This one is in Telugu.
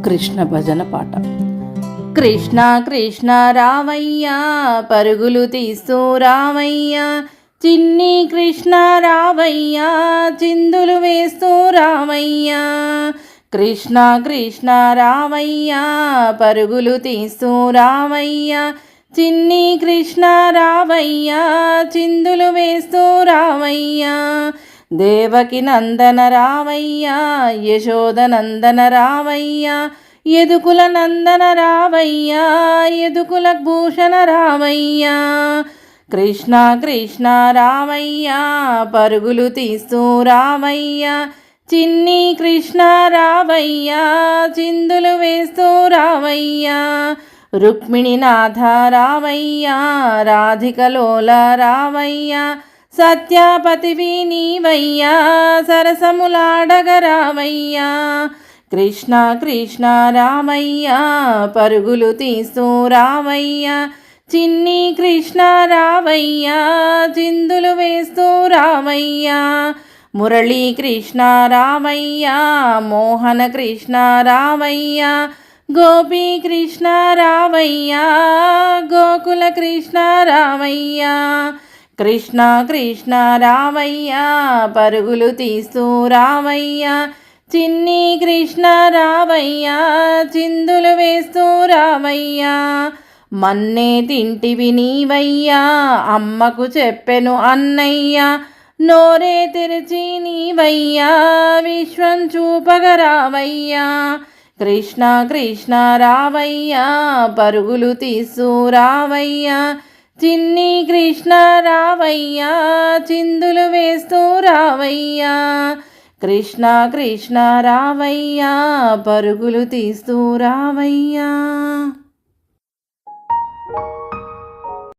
కృష్ణ భజన పాట. కృష్ణ కృష్ణ రామయ్య పరుగులు తీస్తూ రామయ్య, చిన్ని కృష్ణ రామయ్య చిందులు వేస్తూ రామయ్య. కృష్ణ కృష్ణ రామయ్య పరుగులు తీస్తూ రామయ్య, చిన్ని కృష్ణ రామయ్య చిందులు వేస్తూ రామయ్య. దేవకి నందన రామయ్య, యశోద నందన రామయ్య, యదుకుల నందన రామయ్య, యదుకుల భూషణ రామయ్య. కృష్ణ కృష్ణ రామయ్య పరుగులు తీస్తూ రామయ్య, చిన్ని కృష్ణ రామయ్య చిందులు వేస్తూ రామయ్య. రుక్మిణీనాథ రామయ్య, రాధికలోల రామయ్య, సత్యాపతివి నీవయ్యా సరసములాడగ రామయ్య. కృష్ణ కృష్ణ రామయ్య పరుగులు తీస్తూ రామయ్య, చిన్ని కృష్ణ రామయ్య చిందులు వేస్తూ రామయ్య. మురళీ కృష్ణ రామయ్య, మోహన కృష్ణ రామయ్య, గోపీ కృష్ణ రామయ్య, గోకుల కృష్ణ రామయ్య. కృష్ణ కృష్ణ రామయ్య పరుగులు తీస్తూ రామయ్య, చిన్ని కృష్ణ రామయ్య చిందులు వేస్తూ రామయ్య. మన్నే తింటివి నీవయ్యా అమ్మకు చెప్పెను అన్నయ్య, నోరే తెరిచి నీవయ్యా విశ్వం చూపగ రామయ్య. కృష్ణ కృష్ణ రామయ్య పరుగులు తీస్తూ రామయ్య, చిన్ని కృష్ణ రామయ్య చిందులు వేస్తూ రామయ్య. కృష్ణ కృష్ణ రామయ్య పరుగులు తీస్తూ రామయ్య.